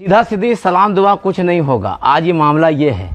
सीधा सीधी सलाम दुआ कुछ नहीं होगा। आज ये मामला ये है,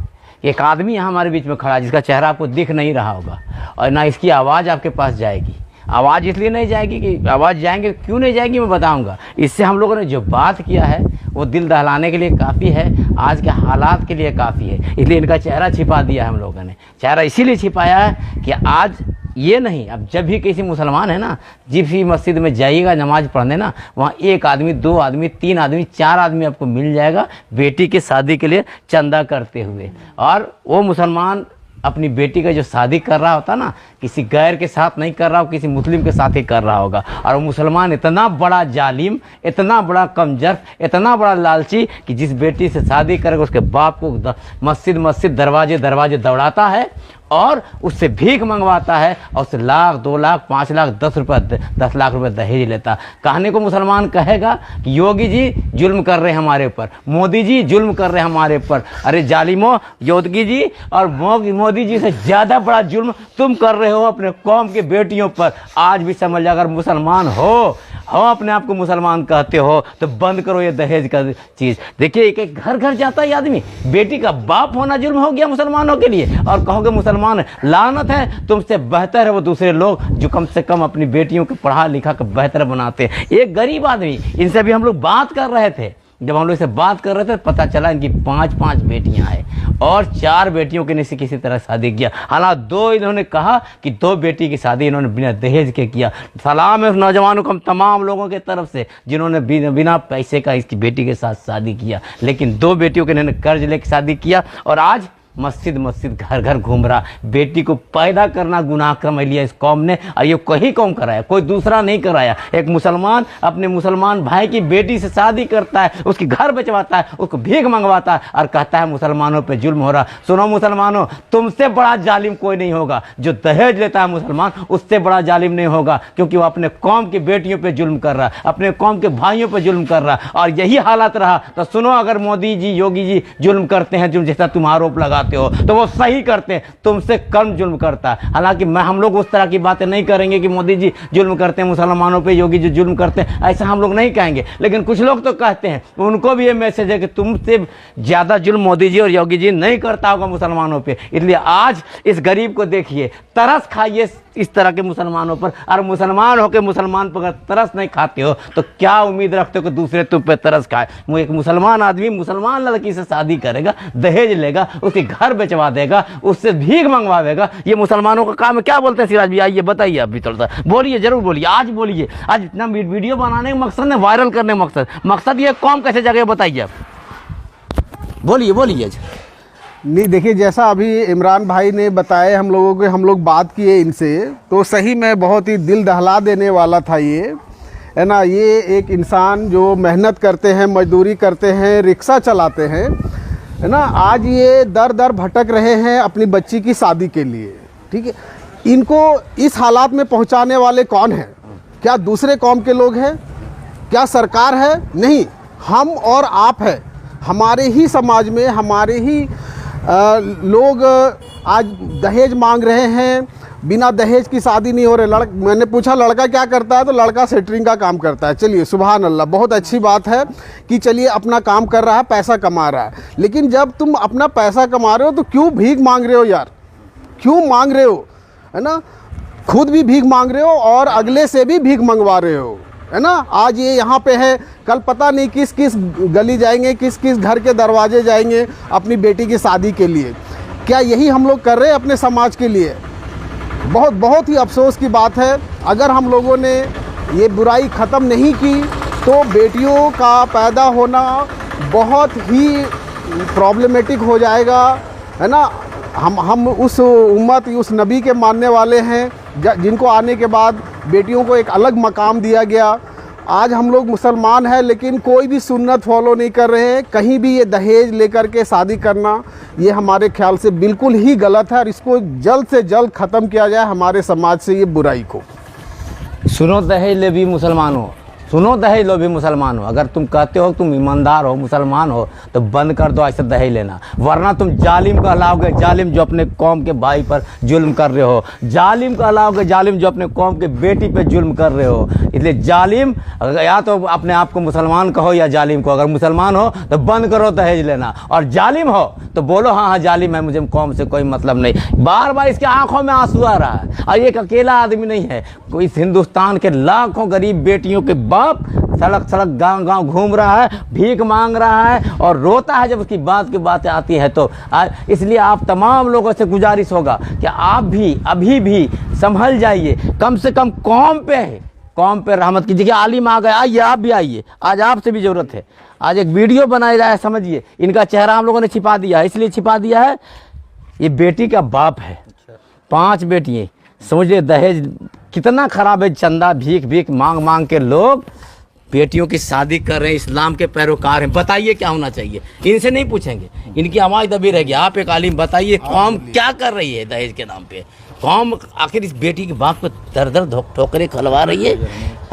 एक आदमी यहाँ हमारे बीच में खड़ा है जिसका चेहरा आपको दिख नहीं रहा होगा और ना इसकी आवाज़ आपके पास जाएगी। आवाज़ इसलिए नहीं जाएगी कि आवाज़ जाएंगे, क्यों नहीं जाएगी मैं बताऊंगा। इससे हम लोगों ने जो बात किया है वो दिल दहलाने के लिए काफ़ी है, आज के हालात के लिए काफ़ी है, इसलिए इनका चेहरा छिपा दिया है हम लोगों ने। चेहरा इसीलिए छिपाया है कि आज ये नहीं, अब जब भी किसी मुसलमान है ना, जिस भी मस्जिद में जाइएगा नमाज पढ़ने ना, वहाँ एक आदमी, दो आदमी, तीन आदमी, चार आदमी आपको मिल जाएगा बेटी की शादी के लिए चंदा करते हुए। और वो मुसलमान अपनी बेटी का जो शादी कर रहा होता ना, किसी गैर के साथ नहीं कर रहा हो, किसी मुस्लिम के साथ ही कर रहा होगा। और वो मुसलमान इतना बड़ा जालिम, इतना बड़ा कमजोर, इतना बड़ा लालची कि जिस बेटी से शादी करेगा उसके बाप को मस्जिद मस्जिद दरवाजे दरवाजे दौड़ाता है और उससे भीख मंगवाता है और उससे लाख, 2 लाख, 5 लाख, 10 लाख रुपए दहेज लेता। कहने को मुसलमान कहेगा कि योगी जी जुल्म कर रहे हैं हमारे ऊपर, मोदी जी जुल्म कर रहे हैं हमारे ऊपर। अरे जालिमो, योगी जी और मोदी जी से ज़्यादा बड़ा जुल्म तुम कर रहे हो अपने कौम की बेटियों पर। आज भी समझ, अगर मुसलमान हो अपने आप को मुसलमान कहते हो तो बंद करो ये दहेज का चीज़। देखिए एक घर घर जाता है आदमी, बेटी का बाप होना जुल्म हो गया मुसलमानों के लिए, और कहोगे मुसलमान लानत है। तुमसे बेहतर है वो दूसरे लोग जो कम से कम अपनी बेटियों को पढ़ा लिखा कर बेहतर बनाते हैं। एक गरीब आदमी, इनसे भी हम लोग बात कर रहे थे, जब हम लोग इसे बात कर रहे थे पता चला इनकी 5 बेटियां हैं और 4 बेटियों के ने से किसी तरह शादी किया। हालांकि 2 इन्होंने कहा कि 2 बेटी की शादी इन्होंने बिना दहेज के किया। सलाम है उस नौजवानों को, हम तमाम लोगों के तरफ से जिन्होंने बिना पैसे का इसकी बेटी के साथ शादी किया, लेकिन 2 बेटियों के इन्होंने कर्ज लेकर शादी किया और आज मस्जिद मस्जिद घर घर घूम रहा। बेटी को पैदा करना गुनाह समझ लिया इस कौम ने, और ये कोई कौम कराया, कोई दूसरा नहीं कराया। एक मुसलमान अपने मुसलमान भाई की बेटी से शादी करता है, उसकी घर बचवाता है, उसको भीख मंगवाता है और कहता है मुसलमानों पे जुल्म हो रहा। सुनो मुसलमानों, तुमसे बड़ा जालिम कोई नहीं होगा। जो दहेज लेता है मुसलमान, उससे बड़ा जालिम नहीं होगा, क्योंकि वो अपने कौम की बेटियों पे जुल्म कर रहा, अपने कौम के भाइयों पे जुल्म कर रहा। और यही हालत रहा तो सुनो, अगर मोदी जी, योगी जी जुल्म करते हैं जो जैसा तुम आरोप लगाते हो, तो वो सही करते हैं, तुमसे कम जुल्म करता है। हालांकि हम लोग उस तरह की बातें नहीं करेंगे कि मोदी जी जुल्म करते हैं मुसलमानों पे, योगी जी जुल्म करते हैं, ऐसा हम लोग नहीं कहेंगे। लेकिन कुछ लोग तो कहते हैं, उनको भी ये मैसेज है कि तुमसे ज्यादा जुल्म मोदी जी और योगी जी नहीं करता होगा मुसलमानों पे। इसलिए आज इस गरीब को देखिए, तरस खाइए इस तरह के मुसलमानों पर। और मुसलमान होकर मुसलमान पर अगर तरस नहीं खाते हो तो क्या उम्मीद रखते हो कि दूसरे तुम पे तरस खाए। एक मुसलमान आदमी मुसलमान लड़की से शादी करेगा, दहेज लेगा, उसके घर बेचवा देगा, उससे भीख मंगवाएगा, ये मुसलमानों का काम है। क्या बोलते हैं सिराज भी? आइए बताइए, आप भी थोड़ा सा बोलिए, जरूर बोलिए, आज बोलिए। आज इतना वीडियो बनाने का मकसद नहीं, वायरल करने का मकसद ये कौम कैसे जगह बताइए आप, बोलिए। नहीं, देखिए जैसा अभी इमरान भाई ने बताया हम लोगों को, हम लोग बात किए इनसे, तो सही में बहुत ही दिल दहला देने वाला था ये, है ना। ये एक इंसान जो मेहनत करते हैं, मजदूरी करते हैं, रिक्शा चलाते हैं, है ना, आज ये दर दर भटक रहे हैं अपनी बच्ची की शादी के लिए। ठीक है, इनको इस हालात में पहुंचाने वाले कौन हैं? क्या दूसरे कौम के लोग हैं? क्या सरकार है? नहीं, हम और आप हैं। हमारे ही समाज में हमारे ही लोग आज दहेज मांग रहे हैं। बिना दहेज की शादी नहीं हो रही। मैंने पूछा लड़का क्या करता है, तो लड़का सेटरिंग का काम करता है। चलिए सुभान अल्लाह, बहुत अच्छी बात है कि चलिए अपना काम कर रहा है, पैसा कमा रहा है। लेकिन जब तुम अपना पैसा कमा रहे हो तो क्यों भीख मांग रहे हो यार? क्यों मांग रहे हो, है ना? खुद भी भीख मांग रहे हो और अगले से भी भीख मंगवा रहे हो, है ना। आज ये यहाँ पे है, कल पता नहीं किस किस गली जाएंगे, किस किस घर के दरवाजे जाएंगे अपनी बेटी की शादी के लिए। क्या यही हम लोग कर रहे हैं अपने समाज के लिए? बहुत ही अफसोस की बात है। अगर हम लोगों ने ये बुराई ख़त्म नहीं की तो बेटियों का पैदा होना बहुत ही प्रॉब्लमेटिक हो जाएगा, है ना। हम उस उम्मत, उस नबी के मानने वाले हैं जिनको आने के बाद बेटियों को एक अलग मकाम दिया गया। आज हम लोग मुसलमान हैं लेकिन कोई भी सुन्नत फॉलो नहीं कर रहे हैं। कहीं भी ये दहेज लेकर के शादी करना, ये हमारे ख्याल से बिल्कुल ही गलत है और इसको जल्द से जल्द ख़त्म किया जाए हमारे समाज से, ये बुराई को। सुनो दहेज ले भी मुसलमानों, सुनो दहेज लो भी मुसलमान हो, अगर तुम कहते हो तुम ईमानदार हो, मुसलमान हो, तो बंद कर दो ऐसे दहेज लेना, वरना तुम जालिम कहलाओगे, जालिम जो अपने कौम के भाई पर जुल्म कर रहे हो, जालिम कहलाओगे, जालिम जो अपने कौम के बेटी पे जुल्म कर रहे हो। इसलिए जालिम, या तो अपने आप को मुसलमान कहो या जालिम को, अगर मुसलमान हो तो बंद करो दहेज लेना, और जालिम हो तो बोलो हाँ हाँ जालिम है, मुझे कौम से कोई मतलब नहीं। बार बार इसके आंखों में आंसू आ रहा है, और एक अकेला आदमी नहीं है, कोई इस हिंदुस्तान के लाखों गरीब बेटियों के बाप सड़क सड़क गांव गांव घूम रहा है, भीख मांग रहा है और रोता है जब उसकी बात की बातें आती है। तो इसलिए आप तमाम लोगों से गुजारिश होगा कि आप भी अभी भी संभल जाइए, कम से कम कौम पे रहमत कीजिए कि आलिम आ गए, आइए आप भी आइए, आज आपसे भी ज़रूरत है। आज एक वीडियो बनाया जाए, समझिए, इनका चेहरा हम लोगों ने छिपा दिया है, इसलिए छिपा दिया है, ये बेटी का बाप है, 5 बेटियाँ, समझिए दहेज कितना ख़राब है, चंदा भीख भीख मांग मांग के लोग बेटियों की शादी कर रहे हैं, इस्लाम के पैरोकार हैं। बताइए क्या होना चाहिए, इनसे नहीं पूछेंगे, इनकी आवाज़ दबी रहेगी। आप एक आलिम बताइए, कौम क्या कर रही है दहेज के नाम पे? कौम आखिर इस बेटी के बाप को दर दर ठोकरे खलवा रही है,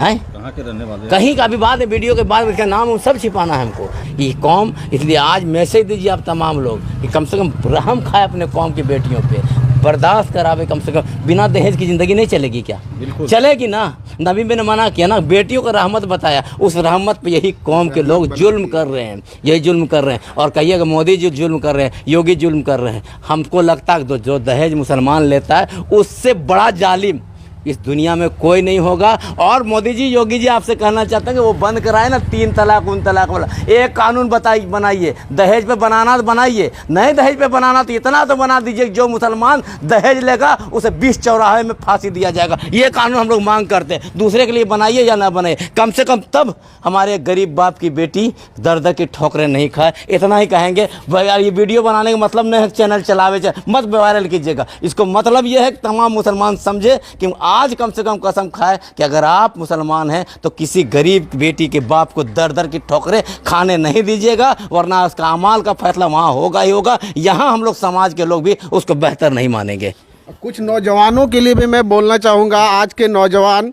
हैं? कहाँ के रहने वाले? कहीं का भी बात है, वीडियो के बाद इसका नाम सब छिपाना है हमको, ये कौम। इसलिए आज मैसेज दीजिए आप तमाम लोग कि कम से कम रहम खाए अपने कौम की बेटियों पे, बर्दाश्त करावे कम से कम। बिना दहेज की ज़िंदगी नहीं चलेगी क्या? चलेगी ना। नबी ने मना किया ना, बेटियों को रहमत बताया, उस रहमत पे यही कौम के लोग जुल्म कर रहे हैं, यही जुल्म कर रहे हैं। और कहिएगा मोदी जी जुल्म कर रहे हैं, योगी जुल्म कर रहे हैं। हमको लगता है जो दहेज मुसलमान लेता है उससे बड़ा जालिम इस दुनिया में कोई नहीं होगा। और मोदी जी, योगी जी आपसे कहना चाहते हैं कि वो बंद कराए ना 3 तलाक 1 तलाक वाला, एक कानून बनाइए, दहेज पे बनाना तो बनाइए, नहीं दहेज पे बनाना तो इतना तो बना दीजिए जो मुसलमान दहेज लेगा उसे 20 चौराहे में फांसी दिया जाएगा। ये कानून हम लोग मांग करते हैं, दूसरे के लिए बनाइए या ना बनाइए, कम से कम तब हमारे गरीब बाप की बेटी दर दर की ठोकरें नहीं खाए। इतना ही कहेंगे। यार ये वीडियो बनाने का मतलब नहीं है चैनल चलावे, मत वायरल कीजिएगा, इसको मतलब ये है कि तमाम मुसलमान समझे कि आज कम से कम कसम खाए कि अगर आप मुसलमान हैं तो किसी गरीब बेटी के बाप को दर दर की ठोकरें खाने नहीं दीजिएगा, वरना उसका अमाल का फैसला वहाँ होगा ही होगा। यहाँ हम लोग समाज के लोग भी उसको बेहतर नहीं मानेंगे। कुछ नौजवानों के लिए भी मैं बोलना चाहूँगा, आज के नौजवान,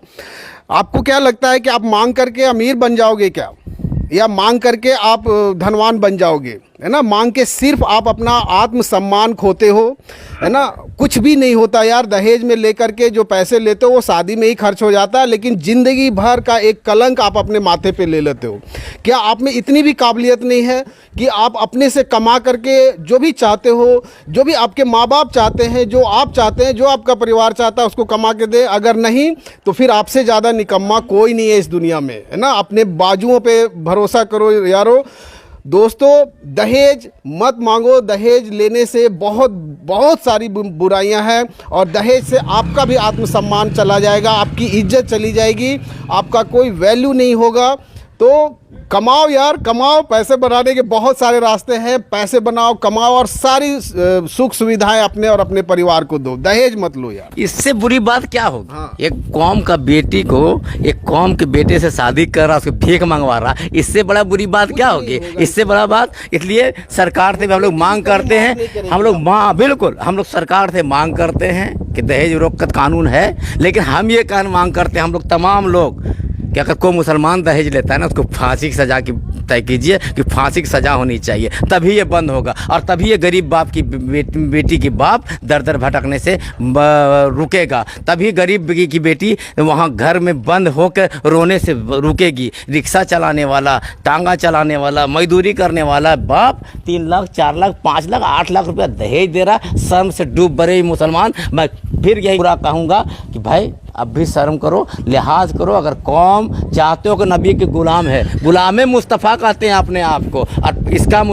आपको क्या लगता है कि आप मांग करके अमीर बन जाओगे क्या, या मांग करके आप धनवान बन जाओगे? है ना, मांग के सिर्फ आप अपना आत्मसम्मान खोते हो, है ना। कुछ भी नहीं होता यार, दहेज में लेकर के जो पैसे लेते हो वो शादी में ही खर्च हो जाता है, लेकिन ज़िंदगी भर का एक कलंक आप अपने माथे पे ले लेते हो। क्या आप में इतनी भी काबिलियत नहीं है कि आप अपने से कमा करके जो भी चाहते हो, जो भी आपके माँ बाप चाहते हैं, जो आप चाहते हैं, जो आपका परिवार चाहता है उसको कमा के दे? अगर नहीं तो फिर आपसे ज़्यादा निकम्मा कोई नहीं है इस दुनिया में, है ना। अपने बाजुओं पे भरोसा करो यारो। दोस्तों, दहेज मत मांगो, दहेज लेने से बहुत सारी बुराइयां हैं, और दहेज से आपका भी आत्मसम्मान चला जाएगा, आपकी इज्जत चली जाएगी, आपका कोई वैल्यू नहीं होगा। तो कमाओ यार, कमाओ, पैसे बनाने के बहुत सारे रास्ते हैं, पैसे बनाओ, कमाओ, और सारी सुख सुविधाएं अपने और अपने परिवार को दो, दहेज मत लो यार। इससे बुरी बात क्या होगी? हाँ। एक कौम का बेटी को एक कौम के बेटे से शादी कर रहा, उसको भीख मंगवा रहा, इससे बड़ा बुरी बात क्या होगी? इससे बड़ा बात। इसलिए सरकार से भी हम लोग मांग करते हैं, बिल्कुल हम लोग सरकार से मांग करते हैं कि दहेज रोक कानून है, लेकिन हम ये कानून मांग करते हैं, हम लोग तमाम लोग, कि अगर कोई मुसलमान दहेज लेता है ना, उसको फांसी की सज़ा की तय कीजिए कि फांसी की सज़ा होनी चाहिए, तभी ये बंद होगा, और तभी ये गरीब बाप की बेटी की बाप दर दर भटकने से रुकेगा, तभी गरीब की बेटी वहाँ घर में बंद होकर रोने से रुकेगी। रिक्शा चलाने वाला, टांगा चलाने वाला, मजदूरी करने वाला बाप 3 लाख 4 लाख 5 लाख 8 लाख रुपया दहेज दे रहा, शर्म से डूब बड़े मुसलमान। मैं फिर यही पूरा कहूँगा कि भाई अब भी शर्म करो, लिहाज करो। अगर कौम चाहते हो कि नबी के गुलाम है, गुलाम मुस्तफ़ा कहते हैं अपने आप को, और इसका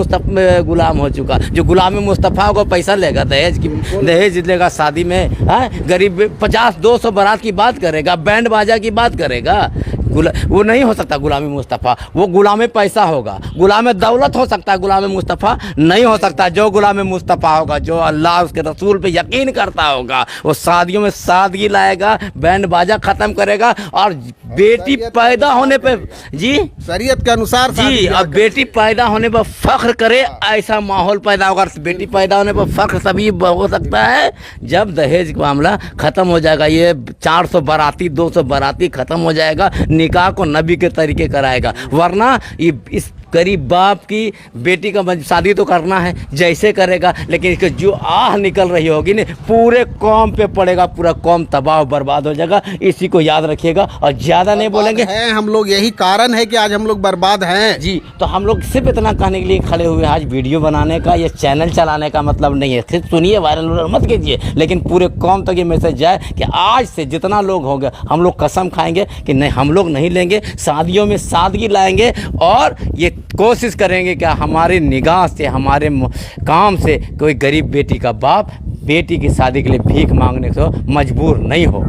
गुलाम हो चुका, जो गुलाम मुस्तफ़ा को पैसा लेगा, दहेज लेगा, शादी में है गरीब 50-200 बारात की बात करेगा, बैंड बाजा की बात करेगा, वो नहीं हो सकता गुलामी मुस्तफ़ा। वो गुलाम पैसा होगा, गुलाम दौलत हो सकता है, गुलाम मुस्तफ़ा नहीं हो सकता। जो गुलाम मुस्तफ़ा होगा, जो अल्लाह उसके रसूल पे यकीन करता होगा, वो शादियों में सादगी लाएगा, बैंड बाजा ख़त्म करेगा, और बेटी पैदा होने पे जी शरीयत के अनुसार जी, अब बेटी पैदा होने पर फ़ख्र करे, ऐसा माहौल पैदा होगा। बेटी पैदा होने पर फ़ख्र तभी हो सकता है जब दहेज का मामला ख़त्म हो जाएगा। ये 400 बाराती 200 बाराती ख़त्म हो जाएगा, निकाह को नबी के तरीके कराएगा, वरना ये इस गरीब बाप की बेटी का शादी तो करना है जैसे करेगा, लेकिन इसके जो आह निकल रही होगी ना पूरे कौम पे पड़ेगा, पूरा कौम तबाह बर्बाद हो जाएगा। इसी को याद रखिएगा और ज़्यादा नहीं बोलेंगे हैं हम लोग, यही कारण है कि आज हम लोग बर्बाद हैं जी। तो हम लोग सिर्फ इतना कहने के लिए खड़े हुए हैं, आज वीडियो बनाने का या चैनल चलाने का मतलब नहीं है, सिर्फ सुनिए, वायरल मत कीजिए, लेकिन पूरे कौम तक ये मैसेज जाए कि आज से जितना लोग होंगे हम लोग कसम खाएंगे कि नहीं, हम लोग नहीं लेंगे, शादियों में सादगी लाएंगे और ये कोशिश करेंगे कि हमारे निगाह से, हमारे काम से कोई गरीब बेटी का बाप बेटी की शादी के लिए भीख मांगने से मजबूर नहीं हो।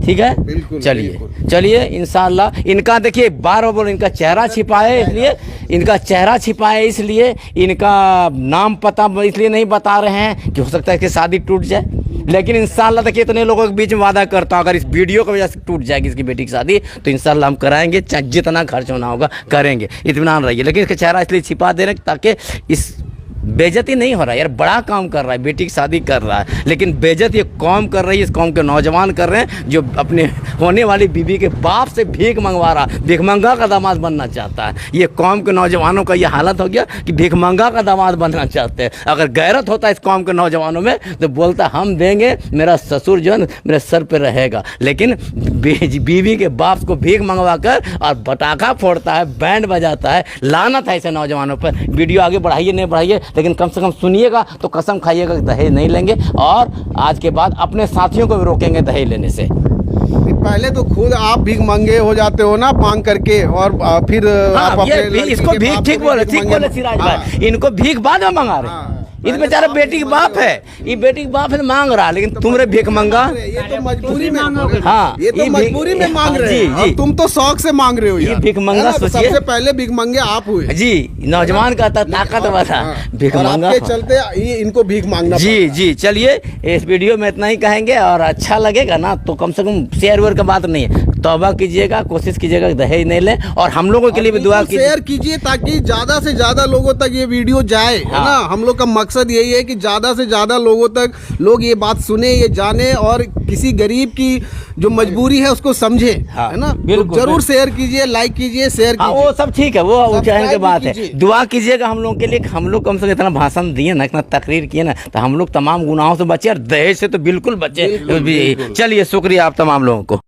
ठीक है, चलिए इंशाअल्लाह। इनका देखिए बार बार इनका चेहरा छिपाए, इसलिए इनका चेहरा छिपाए, इसलिए इनका नाम पता इसलिए नहीं बता रहे हैं कि हो सकता है कि शादी टूट जाए, लेकिन इंशाअल्लाह देखिए इतने लोगों के बीच में वादा करता हूँ, अगर इस वीडियो की वजह से टूट जाएगी इसकी बेटी की शादी तो इंशाअल्लाह हम कराएंगे, चाहे जितना खर्च होना होगा करेंगे, इत्मीनान रहिए। लेकिन इसका चेहरा इसलिए छिपा दे रहे हैं ताकि इस बेइज्जती नहीं हो रहा है, यार बड़ा काम कर रहा है, बेटी की शादी कर रहा है, लेकिन बेइज्जत ये कौम कर रही है, इस कौम के नौजवान कर रहे हैं जो अपने होने वाली बीवी के बाप से भीख मंगवा रहा, भीखमंगा का दामाद बनना चाहता है। ये कौम के नौजवानों का ये हालत हो गया कि भीखमंगा का दामाद बनना चाहते हैं। अगर गैरत होता इस कौम के नौजवानों में तो बोलता हम देंगे, मेरा ससुर जो है मेरे सर पर रहेगा, लेकिन बीवी के बाप को भीख मंगवा कर और पटाखा फोड़ता है, बैंड बजाता है। लानत है ऐसे नौजवानों पर। वीडियो आगे बढ़ाइए नहीं बढ़ाइए, लेकिन कम से कम सुनिएगा तो कसम खाइएगा कि दहेज नहीं लेंगे, और आज के बाद अपने साथियों को भी रोकेंगे दहेज लेने से। पहले तो खुद आप भीख मांगे हो जाते हो ना मांग करके, और फिर आप अपने इसको भीख ठीक बोले सिराज भाई, इनको भीख बाद में मंगा रहे। इस बेचारा बेटी की बाप है, ये बेटी की बाप है मांग रहा, लेकिन तुमरे भीख मंगा, ये तो मजबूरी में हाँ, ये तो मजबूरी में मांग रहे हैं और तुम तो शौक से मांग रहे हो। ये भीख मंगा सोचिए, सबसे पहले भीख मंगे आप हुए जी, नौजवान का ताकत वाला भीख मंगा, आपके चलते ये इनको भीख मांगना जी। चलिए इस वीडियो में इतना ही कहेंगे, और अच्छा लगेगा ना तो कम से कम शेयर वेयर का बात नहीं है, तौबा कीजिएगा, कोशिश कीजिएगा दहेज नहीं लें, और हम लोगों के लिए भी दुआ शेयर कीजिए ताकि ज्यादा से ज्यादा लोगों तक ये वीडियो जाए, है ना। हम लोग का मकसद यही है कि ज्यादा से ज्यादा लोगों तक लोग ये बात सुने, ये जाने, और किसी गरीब की जो मजबूरी है उसको समझे, है ना। तो जरूर शेयर कीजिए, लाइक कीजिए, शेयर कीजिए, वो सब ठीक है, वो चाहने की बात है। दुआ कीजिएगा हम लोग के लिए, हम लोग कम से कम इतना भाषण दिए ना, इतना तकरीर किए ना, तो हम लोग तमाम गुनाहों से बचे और दहेज से तो बिल्कुल बचे। चलिए शुक्रिया आप तमाम लोगों को।